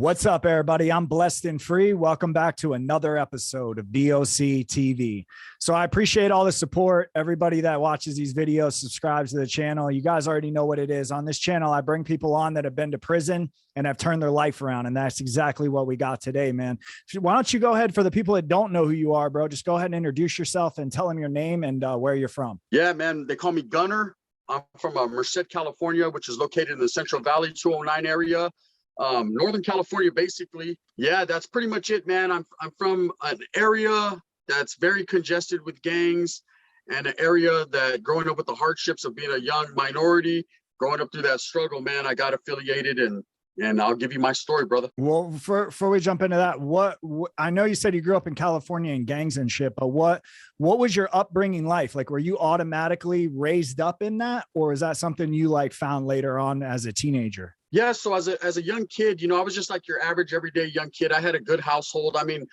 What's up, everybody? I'm Blessed and Free. Welcome back to another episode of DOC TV. So I appreciate all the support. Everybody that watches these videos, subscribes to the channel. You guys already know what it is. On this channel, I bring people on that have been to prison and have turned their life around. And that's exactly what we got today, man. Why don't you go ahead, for the people that don't know who you are, bro, just go ahead and introduce yourself and tell them your name and where you're from. Yeah, man. They call me Gunner. I'm from Merced, California, which is located in the Central Valley 209 area. Northern California, basically. Yeah, that's pretty much it, man. I'm from an area that's very congested with gangs, and an area that, growing up with the hardships of being a young minority, growing up through that struggle, man, I got affiliated, and I'll give you my story, brother. Well, before we jump into that, what I know you said you grew up in California and gangs and shit, but what was your upbringing like? Like, were you automatically raised up in that, or is that something you like found later on as a teenager? Yeah, so as a young kid, I was just like your average everyday young kid. I had a good household. I mean,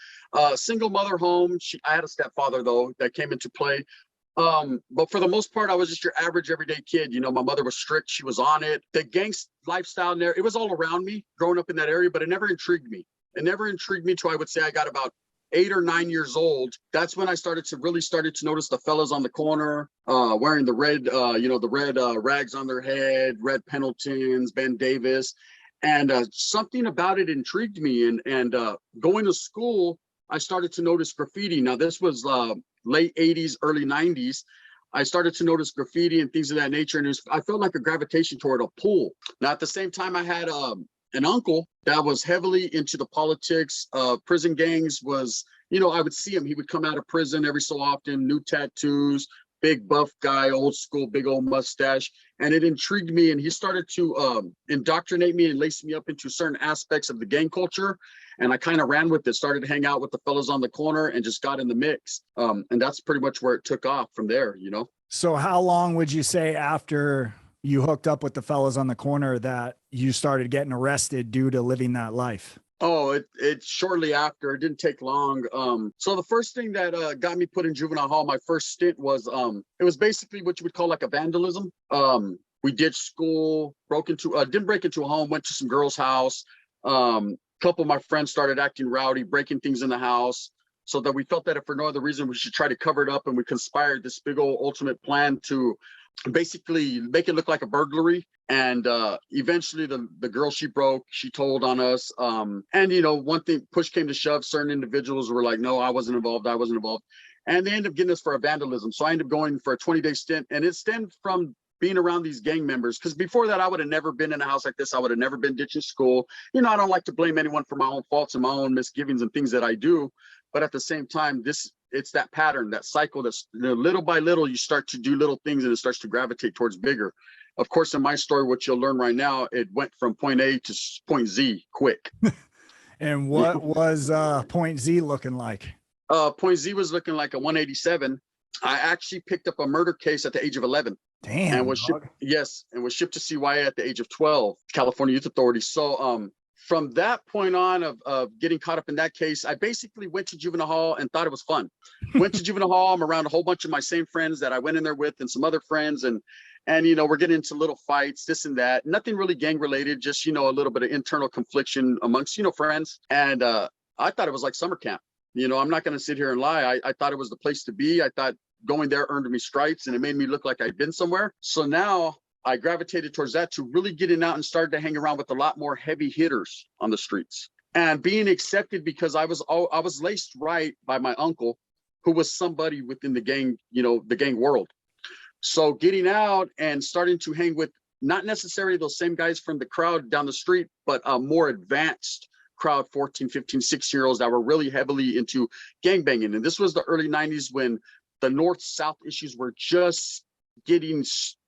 single mother home. I had a stepfather, though, that came into play. But for the most part, I was just your average everyday kid. My mother was strict. She was on it. The gangsta lifestyle in there, it was all around me growing up in that area, but it never intrigued me. It never intrigued me till I would say I got about 8 or 9 years old. That's when I started to notice the fellas on the corner wearing the red, the red rags on their head, red Pendletons, Ben Davis. And something about it intrigued me. And going to school, I started to notice graffiti. Now, this was late 80s, early 90s. I started to notice graffiti and things of that nature. And I felt like a gravitation toward a pull. Now, at the same time, I had an uncle that was heavily into the politics. Prison gangs was, I would see him. He would come out of prison every so often, new tattoos, big buff guy, old school, big old mustache. And it intrigued me. And he started to indoctrinate me and lace me up into certain aspects of the gang culture. And I kind of ran with it, started to hang out with the fellas on the corner and just got in the mix. And that's pretty much where it took off from there, So how long would you say after you hooked up with the fellas on the corner that you started getting arrested due to living that life? Oh, it shortly after. It didn't take long. So the first thing that got me put in juvenile hall, my first stint was, it was basically what you would call like a vandalism. We ditched school, didn't break into a home, went to some girl's house. Couple of my friends started acting rowdy, breaking things in the house, so that we felt that if for no other reason, we should try to cover it up. And we conspired this big old ultimate plan to basically make it look like a burglary. And eventually the girl she told on us. And one thing, push came to shove, certain individuals were like, no, I wasn't involved. And they ended up getting us for a vandalism. So I ended up going for a 20-day stint, and it stemmed from being around these gang members. Because before that, I would have never been in a house like this. I would have never been ditching school. I don't like to blame anyone for my own faults and my own misgivings and things that I do. But at the same time, it's that pattern, that cycle that's little by little, you start to do little things and it starts to gravitate towards bigger. Of course, in my story, what you'll learn right now, it went from point A to point Z quick. And what was point Z looking like? Point Z was looking like a 187. I actually picked up a murder case at the age of 11. Damn. And was shipped to CYA at the age of 12, California Youth Authority. So from that point on of getting caught up in that case, I basically went to juvenile hall and thought it was fun. Went to juvenile hall. I'm around a whole bunch of my same friends that I went in there with and some other friends. And we're getting into little fights, this and that. Nothing really gang related, just, a little bit of internal confliction amongst, friends. And I thought it was like summer camp. I'm not going to sit here and lie. I thought it was the place to be. I thought going there earned me stripes and it made me look like I'd been somewhere. So now I gravitated towards that to really getting out and started to hang around with a lot more heavy hitters on the streets and being accepted because I was laced right by my uncle, who was somebody within the gang, the gang world. So getting out and starting to hang with not necessarily those same guys from the crowd down the street, but a more advanced crowd, 14, 15, 16-year-olds that were really heavily into gangbanging. And this was the early 90s when the North-South issues were just getting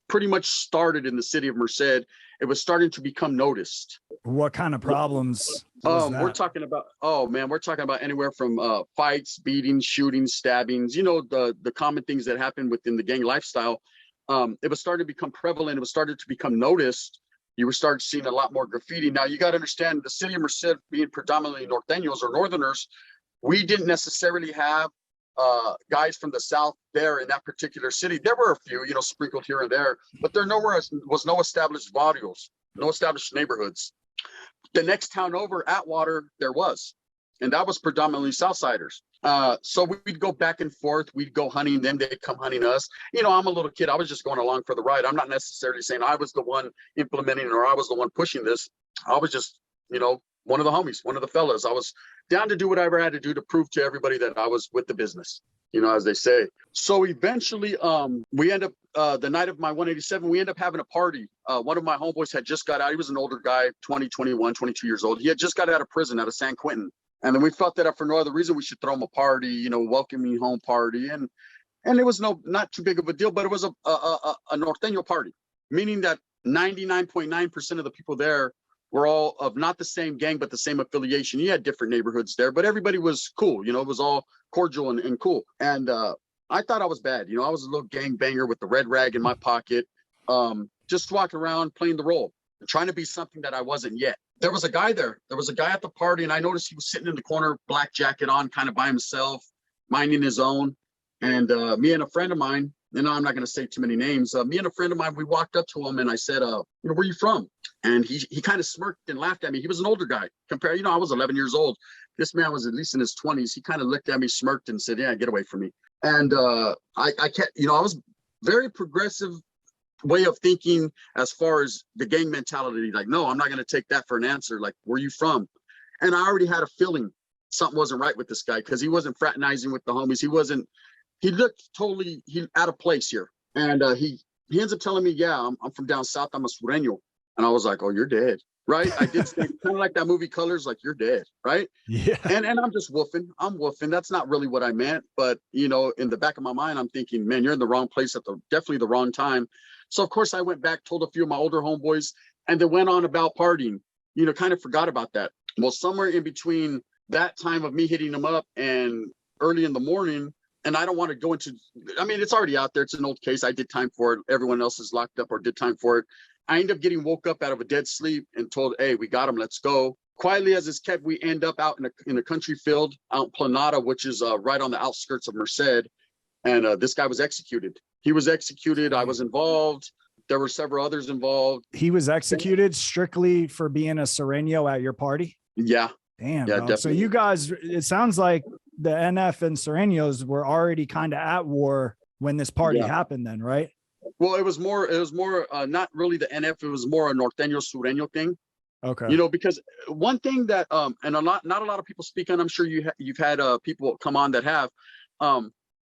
pretty much started in the city of Merced. It was starting to become noticed. What kind of problems? We're talking about anywhere from fights, beatings, shootings, stabbings, the common things that happen within the gang lifestyle. It was starting to become prevalent. It was starting to become noticed. You were starting seeing a lot more graffiti. Now, you got to understand, the city of Merced being predominantly Norteños or Northerners, we didn't necessarily have guys from the South there in that particular city. There were a few, sprinkled here and there, but there was no established barrios, no established neighborhoods. The next town over, Atwater, there was, and that was predominantly Southsiders. So we'd go back and forth. We'd go hunting them. They'd come hunting us. You know, I'm a little kid. I was just going along for the ride. I'm not necessarily saying I was the one implementing or I was the one pushing this. I was just, you know, one of the homies, one of the fellas. I was down to do whatever I had to do to prove to everybody that I was with the business, you know, as they say. So eventually, we end up, the night of my 187, we end up having a party. One of my homeboys had just got out. He was an older guy, 20, 21, 22 years old. He had just got out of prison out of San Quentin. And then we felt that for no other reason, we should throw him a party, you know, welcoming home party. And it was not too big of a deal, but it was a norteño party, meaning that 99.9% of the people there were all of not the same gang, but the same affiliation. You had different neighborhoods there, but everybody was cool. You know, it was all cordial and cool. And I thought I was bad. You know, I was a little gang banger with the red rag in my pocket, just walking around playing the role, trying to be something that I wasn't yet. There was a guy there. There was a guy at the party, and I noticed he was sitting in the corner, black jacket on, kind of by himself, minding his own. And me and a friend of mine, and I'm not going to say too many names, me and a friend of mine, we walked up to him, and I said, you know, where are you from? And he kind of smirked and laughed at me. He was an older guy. Compared, you know, I was 11 years old. This man was at least in his 20s. He kind of looked at me, smirked, and said, yeah, get away from me. And I can't, you know, I was very progressive way of thinking as far as the gang mentality. Like, no, I'm not going to take that for an answer. Like, where are you from? And I already had a feeling something wasn't right with this guy, because he wasn't fraternizing with the homies. He looked totally out of place here. And he ends up telling me, yeah, I'm from down south. I'm a sureño. And I was like, oh, you're dead. Right. I did say, kind of like that movie Colors, like, you're dead. Right. Yeah. And I'm just woofing. I'm woofing. That's not really what I meant. But, you know, in the back of my mind, I'm thinking, man, you're in the wrong place at definitely the wrong time. So, of course, I went back, told a few of my older homeboys, and then went on about partying, you know, kind of forgot about that. Well, somewhere in between that time of me hitting them up and early in the morning, and I don't want to go into, I mean, it's already out there. It's an old case. I did time for it. Everyone else is locked up or did time for it. I end up getting woke up out of a dead sleep and told, hey, we got him. Let's go. Quietly as it's kept, we end up out in a country field out in Planada, which is right on the outskirts of Merced. And this guy was executed. He was executed. I was involved. There were several others involved. He was executed strictly for being a Sereno at your party? Yeah. Damn. Yeah, bro. definitely. So you guys, it sounds like the NF and Serenos were already kind of at war when this party happened then, right? Well, it was more not really the NF. It was more a Norteño Sureño thing. Okay. You know, because one thing that and not a lot of people speak on, I'm sure you've had people come on that have,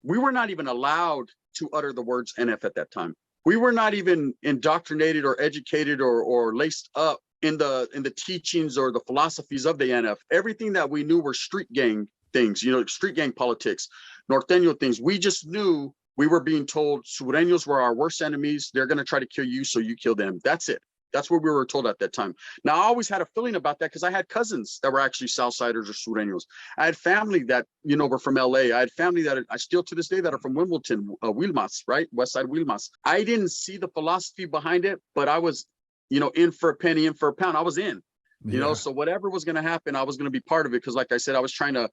we were not even allowed to utter the words NF at that time. We were not even indoctrinated or educated or laced up in the teachings or the philosophies of the NF. Everything that we knew were street gang things, you know, street gang politics, Norteño things. We just knew we were being told Sureños were our worst enemies. They're going to try to kill you, so you kill them. That's it. That's what we were told at that time. Now, I always had a feeling about that because I had cousins that were actually Southsiders or Sureños. I had family that, you know, were from LA. I had family that I still to this day that are from Wimbledon, Wilmas, right? West Side Wilmas. I didn't see the philosophy behind it, but I was, you know, in for a penny, in for a pound. I was in, you know, so whatever was going to happen, I was going to be part of it. Because like I said, I was trying to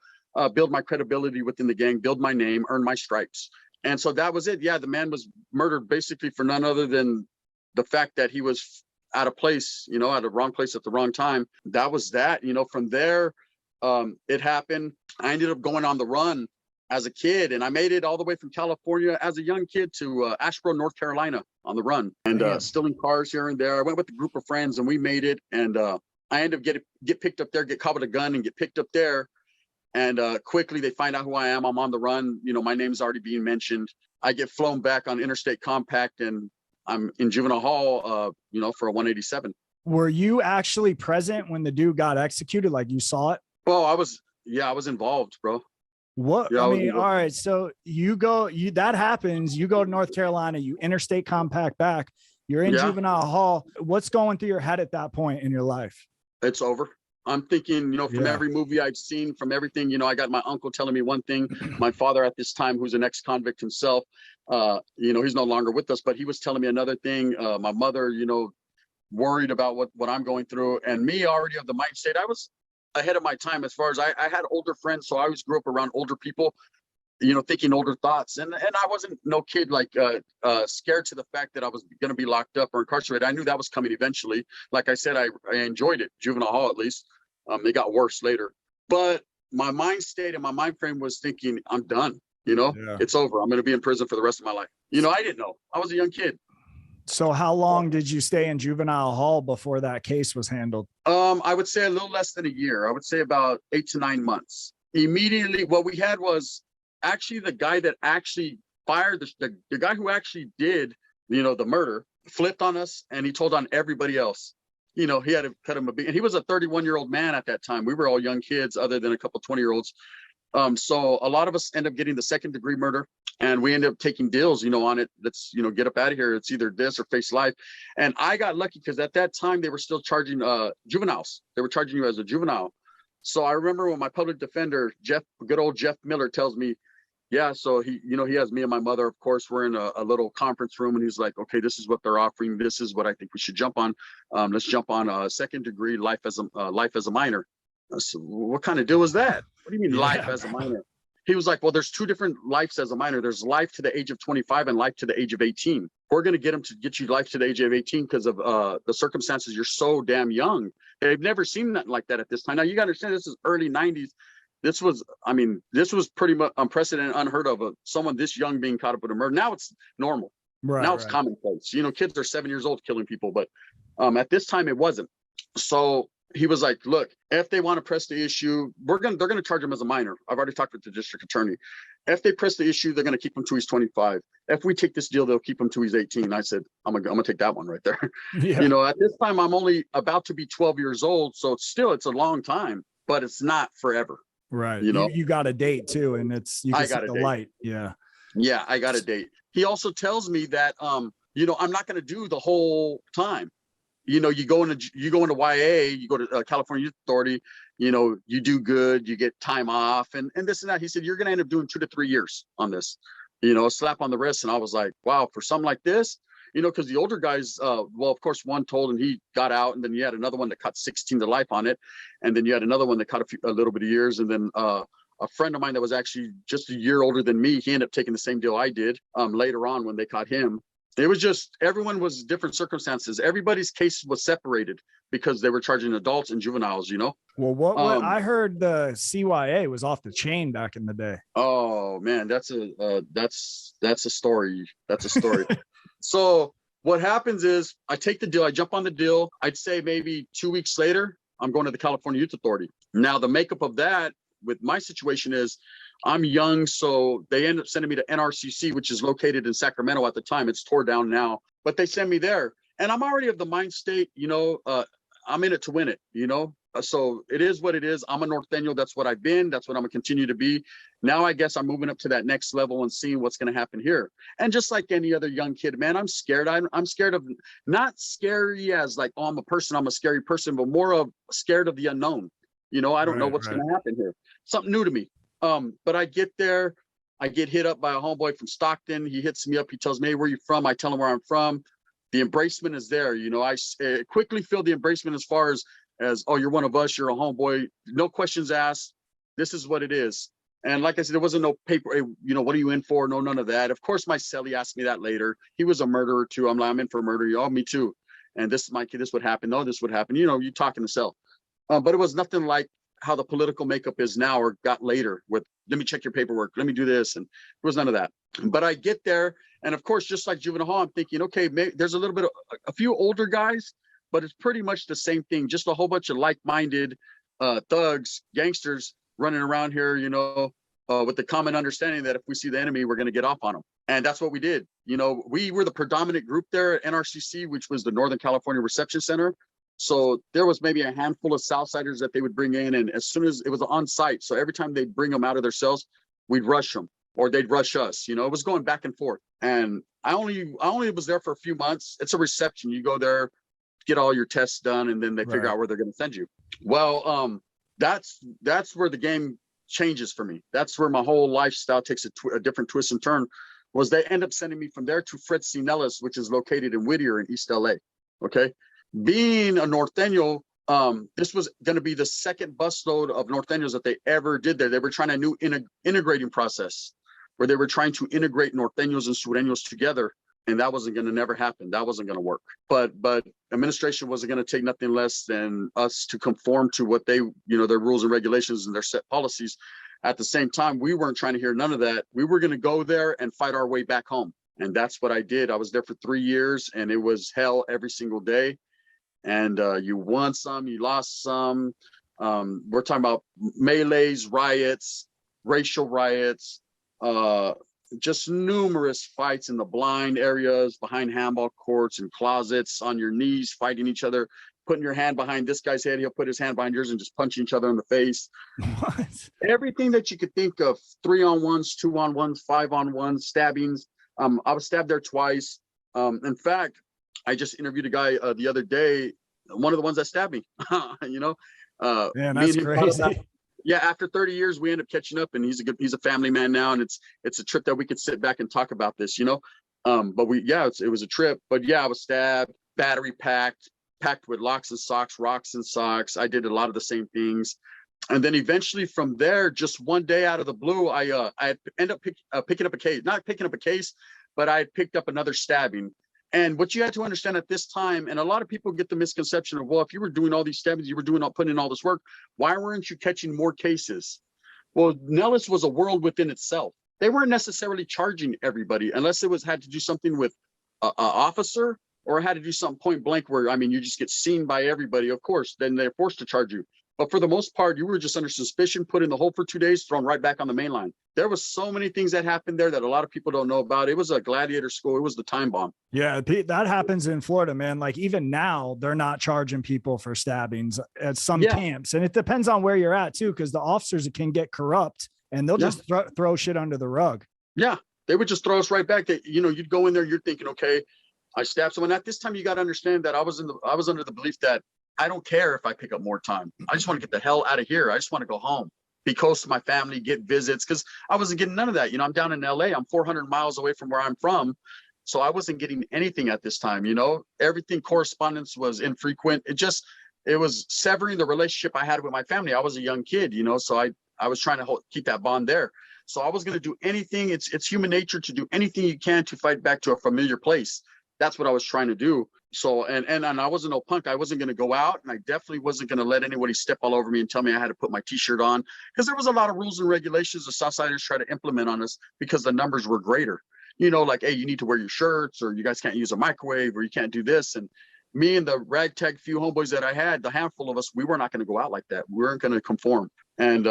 build my credibility within the gang, build my name, earn my stripes. And so that was it. Yeah, the man was murdered basically for none other than the fact that he was out of place, you know, at the wrong place at the wrong time. That was that. You know, from there, it happened. I ended up going on the run as a kid, and I made it all the way from California as a young kid to Asheboro, North Carolina on the run, and stealing cars here and there. I went with a group of friends, and we made it. And I ended up get picked up there, get caught with a gun, and get picked up there. And quickly they find out who I am. I'm on the run. You know, my name's already being mentioned. I get flown back on Interstate Compact, and I'm in juvenile hall, you know, for a 187. Were you actually present when the dude got executed? Like, you saw it? Oh, I was involved, bro. What? Yeah, I mean, all right. So that happens. You go to North Carolina, you Interstate Compact back. You're in juvenile hall. What's going through your head at that point in your life? It's over. I'm thinking, you know, from every movie I've seen, from everything, you know, I got my uncle telling me one thing. My father at this time, who's an ex-convict himself, you know, he's no longer with us, but he was telling me another thing. My mother, you know, worried about what I'm going through, and me already of the mind state. I was ahead of my time as far as I had older friends, so I always grew up around older people. thinking older thoughts. And I wasn't no kid like scared to the fact that I was going to be locked up or incarcerated. I knew that was coming eventually. Like I said, I enjoyed it, juvenile hall at least. It got worse later. But my mind state and my mind frame was thinking, I'm done. It's over. I'm going to be in prison for the rest of my life. I didn't know. I was a young kid. So how long did you stay in juvenile hall before that case was handled? I would say a little less than a year. I would say about 8 to 9 months. Immediately, what we had was actually the guy that actually fired the guy who actually did, the murder, flipped on us, and he told on everybody else. He had to cut him a beat. And he was a 31-year-old man at that time. We were all young kids, other than a couple 20-year-olds. So a lot of us end up getting the second-degree murder, and we end up taking deals, on it. Let's, get up out of here. It's either this or face life. And I got lucky because at that time they were still charging juveniles. They were charging you as a juvenile. So I remember when my public defender, good old Jeff Miller, tells me, yeah, so he has me and my mother, of course, we're in a little conference room, and he's like, okay, this is what they're offering. This is what I think we should jump on. Let's jump on a second-degree life as a minor. I said, what kind of deal is that? What do you mean life as a minor? He was like, well, there's two different lives as a minor. There's life to the age of 25 and life to the age of 18. We're going to get him to get you life to the age of 18 because of the circumstances. You're so damn young. They've never seen nothing like that at this time. Now, you got to understand, this is early 90s. This was pretty much unprecedented, unheard of someone this young being caught up with a murder. Now it's normal. Right, now it's commonplace. Kids are 7 years old killing people, but at this time it wasn't. So he was like, look, if they want to press the issue, they're going to charge him as a minor. I've already talked with the district attorney. If they press the issue, they're going to keep him to he's 25. If we take this deal, they'll keep him to he's 18. I said, I'm gonna take that one right there. Yeah. At this time, I'm only about to be 12 years old. So it's a long time, but it's not forever. Right. You got a date too. And you can see the light. Yeah. Yeah. I got a date. He also tells me that, I'm not going to do the whole time. You go into YA, you go to California Youth Authority, you do good, you get time off and this and that. He said, you're going to end up doing 2 to 3 years on this, a slap on the wrist. And I was like, wow, for something like this, because the older guys, well, of course, one told and he got out, and then you had another one that caught 16 to life on it. And then you had another one that caught a little bit of years. And then a friend of mine that was actually just a year older than me, he ended up taking the same deal I did later on when they caught him. It was just, everyone was different circumstances. Everybody's case was separated because they were charging adults and juveniles, Well, what I heard the CYA was off the chain back in the day. Oh man, that's a story. That's a story. So what happens is I take the deal, I jump on the deal. I'd say maybe 2 weeks later, I'm going to the California Youth Authority. Now the makeup of that with my situation is I'm young, so they end up sending me to NRCC, which is located in Sacramento at the time. It's tore down now, but they send me there. And I'm already of the mind state, I'm in it to win it, So it is what it is. I'm a Norteño. That's what I've been. That's what I'm going to continue to be. Now I guess I'm moving up to that next level and seeing what's going to happen here. And just like any other young kid, man, I'm scared. I'm scared of, not scary as like, oh, I'm a scary person, but more of scared of the unknown. I don't know what's going to happen here. Something new to me. But I get there, I get hit up by a homeboy from Stockton. He hits me up. He tells me, hey, where you from? I tell him where I'm from. The embracement is there. I quickly feel the embracement as far as, oh, you're one of us. You're a homeboy. No questions asked. This is what it is. And like I said, there wasn't no paper. Hey, what are you in for? No, none of that. Of course, my cellie asked me that later. He was a murderer too. I'm like, I'm in for murder. Oh, me too. And this is my kid. This would happen. No, this would happen. You talk in the cell. But it was nothing like how the political makeup is now or got later with, let me check your paperwork, let me do this. And there was none of that. But I get there. And of course, just like juvenile hall, I'm thinking, okay, maybe there's a little bit of a few older guys, but it's pretty much the same thing. Just a whole bunch of like-minded thugs, gangsters running around here, with the common understanding that if we see the enemy, we're going to get off on them. And that's what we did. We were the predominant group there at NRCC, which was the Northern California Reception Center. So there was maybe a handful of Southsiders that they would bring in. And as soon as it was on site, so every time they'd bring them out of their cells, we'd rush them or they'd rush us. It was going back and forth. And I only was there for a few months. It's a reception. You go there, get all your tests done, and then they figure out where they're going to send you. Well, that's where the game changes for me. That's where my whole lifestyle takes a different twist and turn. Was they end up sending me from there to Fred C. Nellis, which is located in Whittier in East LA. Okay. Being a Norteño, this was going to be the second busload of Norteños that they ever did there. They were trying a new integrating process. where they were trying to integrate norteños and sureños together. And that wasn't going to never happen. That wasn't going to work. But administration wasn't going to take nothing less than us to conform to what they, you know, their rules and regulations and their set policies. At the same time, we weren't trying to hear none of that. We were going to go there and fight our way back home. And that's what I did. I was there for 3 years, and it was hell every single day. And you won some, you lost some. We're talking about melees, riots, racial riots, just numerous fights in the blind areas, behind handball courts and closets, on your knees, fighting each other, putting your hand behind this guy's head. He'll put his hand behind yours and just punch each other in the face. What? Everything that you could think of, 3-on-1s, 2-on-1s, 5-on-1s, stabbings. I was stabbed there twice. In fact, I just interviewed a guy the other day, one of the ones that stabbed me, you know. Man, that's crazy. Yeah, after 30 years, we end up catching up, and he's a family man now, and it's a trip that we could sit back and talk about this, you know. But it was a trip. But yeah, I was stabbed, battery packed with locks and socks, rocks and socks. I did a lot of the same things, and then eventually from there, just one day out of the blue, I ended up picking up a case, not picking up a case, but I had picked up another stabbing. And what you had to understand at this time, and a lot of people get the misconception of, well, if you were doing all these stabbings, you were putting in all this work, why weren't you catching more cases? Well, Nellis was a world within itself. They weren't necessarily charging everybody unless it had to do something with an officer, or had to do something point blank where, I mean, you just get seen by everybody. Of course, then they're forced to charge you. But for the most part, you were just under suspicion, put in the hole for 2 days, thrown right back on the main line. There was so many things that happened there that a lot of people don't know about. It was a gladiator school. It was the time bomb. Yeah, that happens in Florida, man. Like even now, they're not charging people for stabbings at some camps. And it depends on where you're at too, because the officers can get corrupt and they'll just throw shit under the rug. Yeah, they would just throw us right back. That, you know, you'd go in there, you're thinking, okay, I stabbed someone. At this time, you got to understand that I was under the belief that I don't care if I pick up more time. I just want to get the hell out of here. I just want to go home, be close to my family, get visits, because I wasn't getting none of that. You know, I'm down in LA. I'm 400 miles away from where I'm from. So I wasn't getting anything at this time. You know, everything, correspondence was infrequent. It was severing the relationship I had with my family. I was a young kid, you know, so I was trying to keep that bond there. So I was going to do anything. It's human nature to do anything you can to fight back to a familiar place. That's what I was trying to do. So, and I wasn't no punk. I wasn't going to go out, and I definitely wasn't going to let anybody step all over me and tell me I had to put my t-shirt on, because there was a lot of rules and regulations the Southsiders try to implement on us because the numbers were greater. You know, like, hey, you need to wear your shirts, or you guys can't use a microwave, or you can't do this. And me and the ragtag few homeboys that I had, the handful of us, we were not going to go out like that. We weren't going to conform. And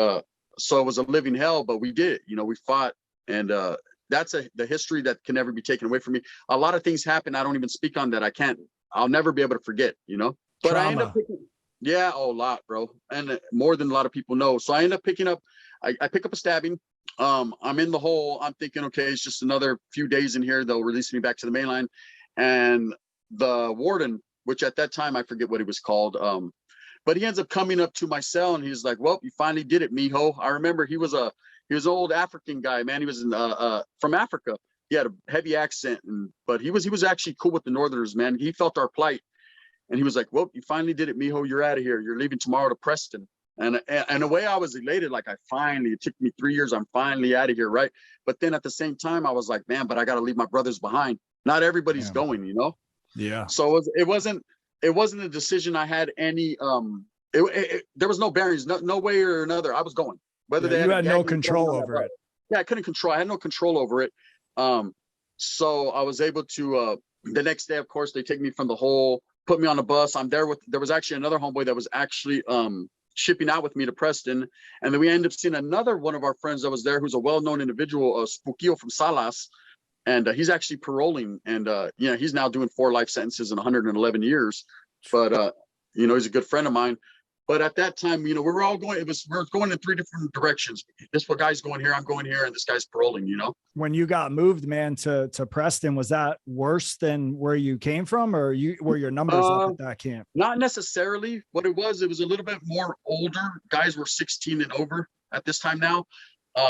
so it was a living hell, but we did. You know, we fought, and that's the history that can never be taken away from me. A lot of things happen I don't even speak on that I'll never be able to forget, you know. But I end up a lot, bro, and more than a lot of people know. So I end up picking up, I pick up a stabbing. I'm in the hole. I'm thinking, okay, it's just another few days in here. They'll release me back to the main line. And the warden, which at that time I forget what he was called, but he ends up coming up to my cell, and he's like, "Well, you finally did it, mijo." I remember he was an old African guy, man. He was from Africa. He had a heavy accent, but he was actually cool with the Northerners, man. He felt our plight, and he was like, "Well, you finally did it, mijo. You're out of here. You're leaving tomorrow to Preston." And the way I was elated, like it took me 3 years. I'm finally out of here, right? But then at the same time, I was like, man, but I got to leave my brothers behind. Not everybody's going, you know? Yeah. So it wasn't a decision I had any, there was no bearings, no way or another. I was going. Whether they had no control over it. Yeah, I couldn't control. I had no control over it. So I was able to, the next day, of course, they take me from the hole, put me on a bus. There was actually another homeboy that was actually shipping out with me to Preston. And then we ended up seeing another one of our friends that was there, who's a well-known individual, Spukio from Salas. And he's actually paroling. And, he's now doing 4 life sentences in 111 years. But, he's a good friend of mine. But at that time, we were all going, we're going in 3 different directions. This guy's going here, I'm going here, and this guy's paroling, When you got moved, man, to Preston, was that worse than where you came from, or were your numbers up at that camp? Not necessarily. What it was a little bit more older. Guys were 16 and over at this time now.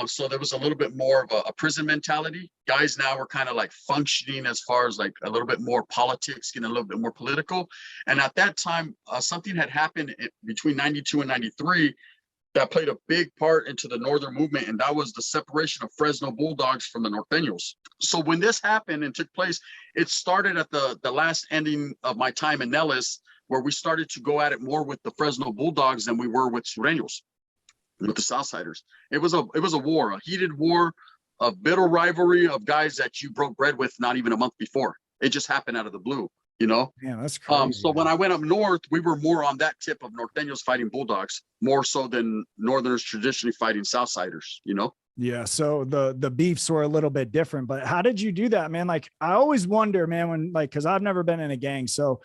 So there was a little bit more of a prison mentality. Guys now were kind of like functioning as far as like a little bit more politics, getting a little bit more political. And at that time, something had happened between 92 and 93 that played a big part into the Northern movement, and that was the separation of Fresno Bulldogs from the Norteños. So when this happened and took place, it started at the last ending of my time in Nellis, where we started to go at it more with the Fresno Bulldogs than we were with Sureños, with the Southsiders. It was a war, a heated war, a bitter rivalry of guys that you broke bread with not even a month before. It just happened out of the blue, you know? Yeah, that's crazy. So when I went up north, we were more on that tip of Norteños fighting Bulldogs, more so than Northerners traditionally fighting Southsiders, you know? Yeah. So the beefs were a little bit different, but how did you do that, man? Like, I always wonder, man, when, like, cause I've never been in a gang. So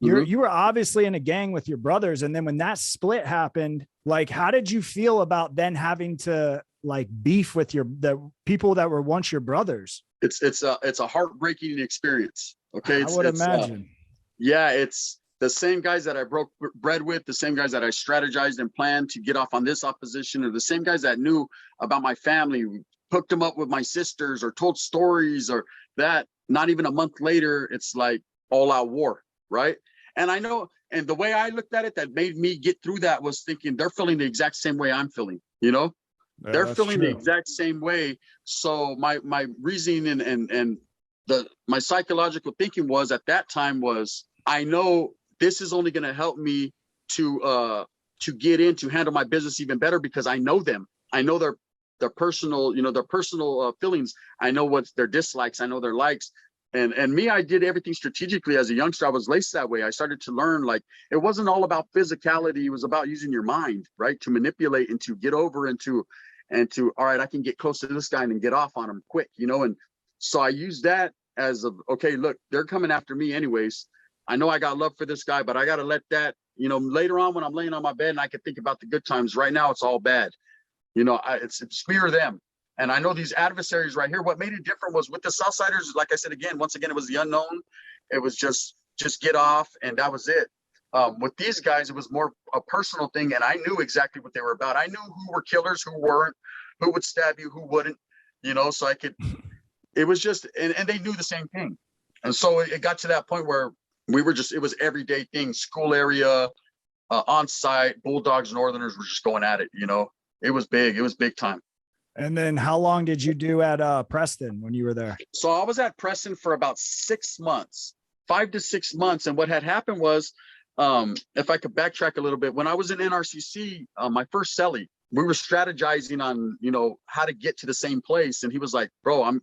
you were obviously in a gang with your brothers. And then when that split happened, like, how did you feel about then having to like beef with the people that were once your brothers? It's a heartbreaking experience. Okay. I would imagine. Yeah. It's the same guys that I broke bread with, the same guys that I strategized and planned to get off on this opposition, or the same guys that knew about my family, hooked them up with my sisters or told stories, or that. Not even a month later, it's like all out war. Right. And I know, and the way I looked at it, that made me get through that was thinking they're feeling the exact same way I'm feeling, you know? Yeah, they're feeling true. the exact same way. So my reasoning and my psychological thinking was at that time was, I know this is only going to help me to get in, to handle my business even better, because I know them. I know their personal, you know, their personal feelings. I know what's their dislikes. I know their likes. And me, I did everything strategically as a youngster. I was laced that way. I started to learn, like, it wasn't all about physicality. It was about using your mind, right, to manipulate and to get over and to, all right, I can get close to this guy and get off on him quick, you know? And so I used that as okay, look, they're coming after me anyways. I know I got love for this guy, but I got to let that, you know, later on when I'm laying on my bed and I can think about the good times. Right now, it's all bad. You know, it's me or them. And I know these adversaries right here. What made it different was with the Southsiders, like I said, once again, it was the unknown. It was just get off, and that was it. With these guys, it was more a personal thing, and I knew exactly what they were about. I knew who were killers, who weren't, who would stab you, who wouldn't, you know, so I could, it was just, and they knew the same thing. And so it got to that point where we were just, it was everyday things, school area, on site, Bulldogs, Northerners were just going at it, you know. It was big time. And then how long did you do at Preston when you were there? So I was at Preston for about 6 months, 5 to 6 months. And what had happened was, if I could backtrack a little bit, when I was in NRCC, my first cellie, we were strategizing on, you know, how to get to the same place. And he was like, bro, I'm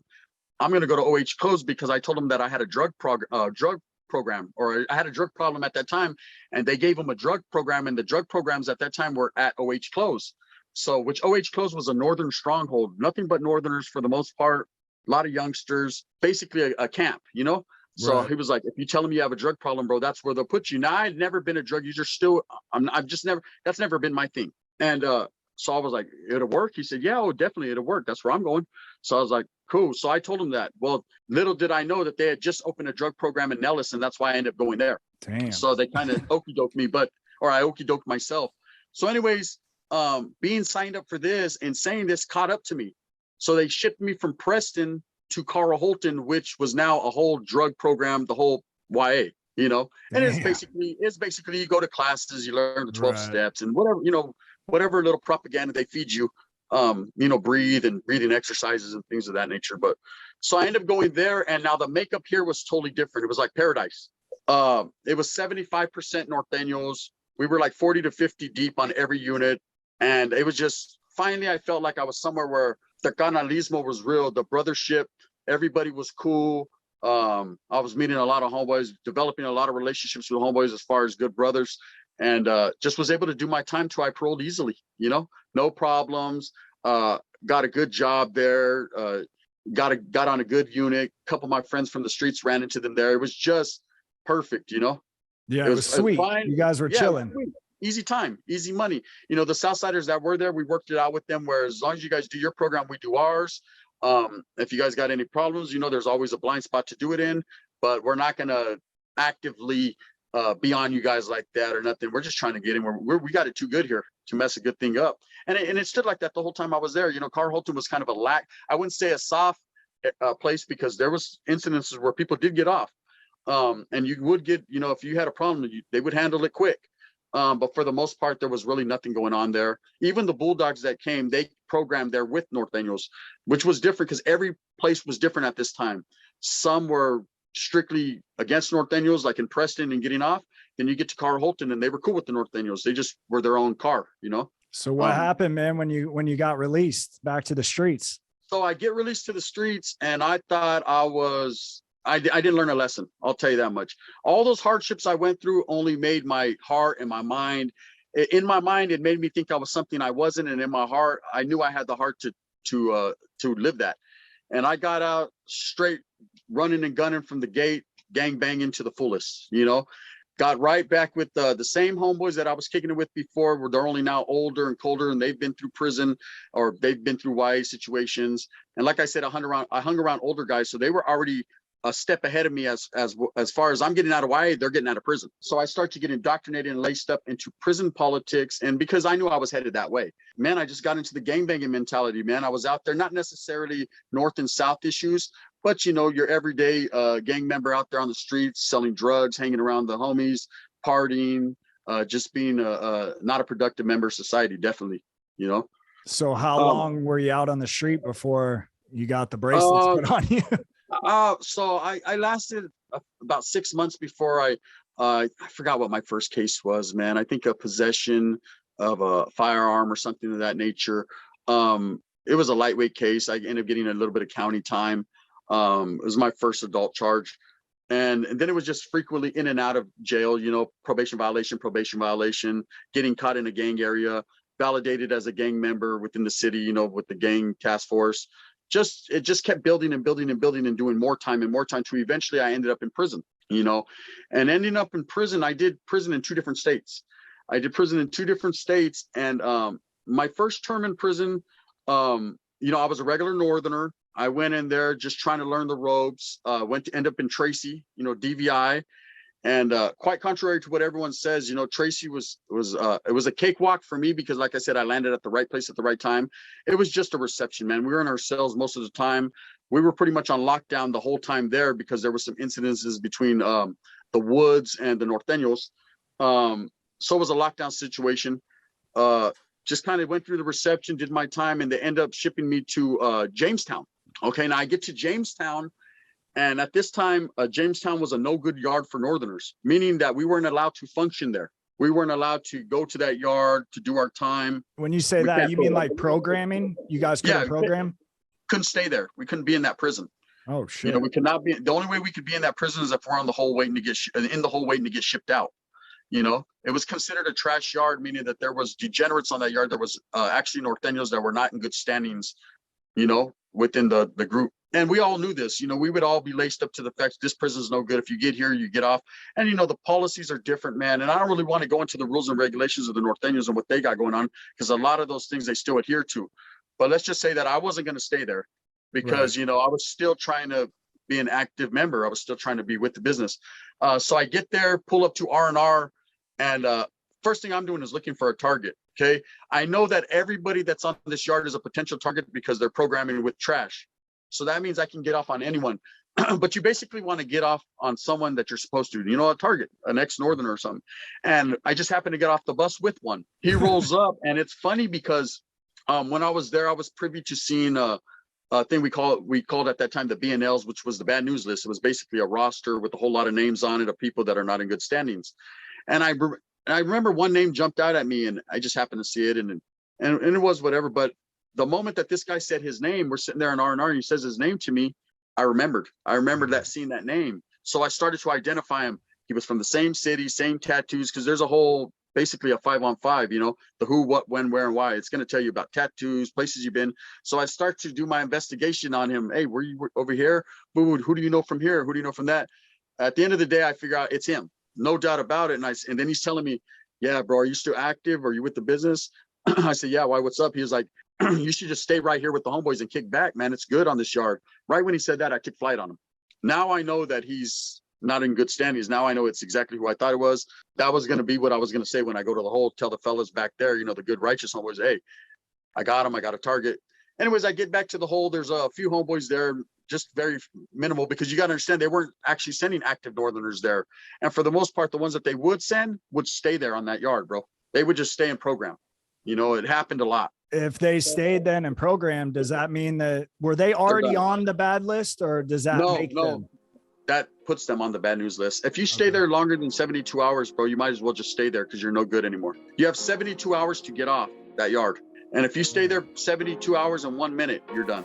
going to go to OH Close, because I told him that I had a drug program, or I had a drug problem at that time. And they gave him a drug program, and the drug programs at that time were at OH Close. So, which OH Close was a Northern stronghold, nothing but Northerners for the most part, a lot of youngsters, basically a camp, you know? So He was like, if you tell them you have a drug problem, bro, that's where they'll put you. Now, I'd never been a drug user still. That's never been my thing. And so I was like, it'll work. He said, yeah, oh, definitely it'll work. That's where I'm going. So I was like, cool. So I told him that. Well, little did I know that they had just opened a drug program in Nellis, and that's why I ended up going there. Damn. So they kind of okey-doked me, or I okey-doked myself. So anyways, being signed up for this and saying this caught up to me. So they shipped me from Preston to Carl Holton, which was now a whole drug program, the whole YA, you know. And it's basically you go to classes, you learn the 12 steps and whatever little propaganda they feed you, you know, breathing exercises and things of that nature. But so I ended up going there, and now the makeup here was totally different. It was like paradise. It was 75% Norteños. We were like 40 to 50 deep on every unit. And it was just, finally, I felt like I was somewhere where the canalismo was real, the brothership, everybody was cool. I was meeting a lot of homeboys, developing a lot of relationships with homeboys as far as good brothers, and just was able to do my time till I paroled easily, you know, no problems. Got a good job there, got on a good unit. A couple of my friends from the streets ran into them there. It was just perfect, you know. Yeah, it was sweet. You guys were chilling. Easy time, easy money. You know, the Southsiders that were there, we worked it out with them, where as long as you guys do your program, we do ours. If you guys got any problems, you know, there's always a blind spot to do it in, but we're not going to actively be on you guys like that or nothing. We're just trying to get in. We got it too good here to mess a good thing up. And it stood like that the whole time I was there. You know, Carl Holton was kind of I wouldn't say a soft place, because there was incidences where people did get off. And you would get, you know, if you had a problem, they would handle it quick. But for the most part, there was really nothing going on there. Even the Bulldogs that came, they programmed there with Norteños, which was different because every place was different at this time. Some were strictly against Norteños, like in Preston and getting off. Then you get to Carl Holton, and they were cool with the Norteños. They just were their own car, you know. So what happened, man, when you got released back to the streets? So I get released to the streets, and I thought I didn't learn a lesson. I'll tell you that much. All those hardships I went through only made my heart and my mind. In my mind, it made me think I was something I wasn't, and in my heart, I knew I had the heart to live that. And I got out straight running and gunning from the gate, gang banging to the fullest, you know. Got right back with the same homeboys that I was kicking it with before, where they're only now older and colder, and they've been through prison or they've been through YA situations. And like I said, I hung around older guys, so they were already a step ahead of me as far as I'm getting out of YA, they're getting out of prison. So I start to get indoctrinated and laced up into prison politics. And because I knew I was headed that way, man, I just got into the gangbanging mentality, man. I was out there, not necessarily North and South issues, but, you know, your everyday gang member out there on the streets, selling drugs, hanging around the homies, partying, just being not a productive member of society, definitely, you know. So how long were you out on the street before you got the bracelets put on you? So I lasted about 6 months before I forgot what my first case was, man. I think a possession of a firearm or something of that nature. It was a lightweight case. I ended up getting a little bit of county time. It was my first adult charge. And then it was just frequently in and out of jail, you know, probation violation, getting caught in a gang area, validated as a gang member within the city, you know, with the gang task force. It just kept building and building and building and doing more time to eventually I ended up in prison, you know. And ending up in prison, I did prison in 2 different states. And my first term in prison, you know, I was a regular Northerner. I went in there just trying to learn the ropes, went to end up in Tracy, you know, DVI. And quite contrary to what everyone says, you know, Tracy it was a cakewalk for me because, like I said, I landed at the right place at the right time. It was just a reception, man. We were in our cells most of the time. We were pretty much on lockdown the whole time there because there were some incidences between the Woods and the Norteños. So it was a lockdown situation. Just kind of went through the reception, did my time, and they end up shipping me to Jamestown. Okay, now I get to Jamestown. And at this time, Jamestown was a no-good yard for Northerners, meaning that we weren't allowed to function there. We weren't allowed to go to that yard to do our time. When you say that, you mean like programming? You guys couldn't program? Couldn't stay there. We couldn't be in that prison. Oh shit! You know, we could not be. The only way we could be in that prison is if we're on the hole waiting to get waiting to get shipped out. You know, it was considered a trash yard, meaning that there was degenerates on that yard. There was actually Norteños that were not in good standings, you know, within the group. And we all knew this, you know, we would all be laced up to the fact this prison is no good. If you get here, you get off. And, you know, the policies are different, man. And I don't really want to go into the rules and regulations of the Norteños and what they got going on, because a lot of those things they still adhere to. But let's just say that I wasn't going to stay there because, right, you know, I was still trying to be an active member. I was still trying to be with the business. So I get there, pull up to R&R, and first thing I'm doing is looking for a target. Okay. I know that everybody that's on this yard is a potential target because they're programming with trash. So that means I can get off on anyone, but you basically want to get off on someone that you're supposed to, you know, a target, an ex-Northerner or something. And I just happened to get off the bus with one. He rolls up, and it's funny because when I was there, I was privy to seeing a thing we called at that time the BNLs, which was the bad news list. It was basically a roster with a whole lot of names on it of people that are not in good standings. And I remember one name jumped out at me, and I just happened to see it, and it was whatever. But the moment that this guy said his name, we're sitting there in R&R, and he says his name to me, I remembered that, seeing that name. So I started to identify him. He was from the same city, same tattoos, because there's a whole, basically a 5-on-5, you know, the who, what, when, where, and why. It's going to tell you about tattoos, places you've been. So I start to do my investigation on him. Hey, were you over here? Who do you know from here? Who do you know from that? At the end of the day, I figure out it's him. No doubt about it. And then he's telling me, yeah, bro, are you still active? Are you with the business? I said, yeah, why, what's up? He was like, you should just stay right here with the homeboys and kick back, man. It's good on this yard. Right when he said that, I took flight on him. Now I know that he's not in good standings. Now I know it's exactly who I thought it was. That was going to be what I was going to say when I go to the hole, tell the fellas back there, you know, the good righteous homeboys, hey, I got him. I got a target. Anyways, I get back to the hole. There's a few homeboys there. just very minimal, because you got to understand they weren't actually sending active Northerners there. And for the most part, the ones that they would send would stay there on that yard, bro. They would just stay in program. You know, it happened a lot. If they stayed then in program, does that mean that were they already on the bad list, or does that make them? That puts them on the bad news list. If you stay there longer than 72 hours, bro, you might as well just stay there because you're no good anymore. You have 72 hours to get off that yard. And if you stay there 72 hours and 1 minute, you're done.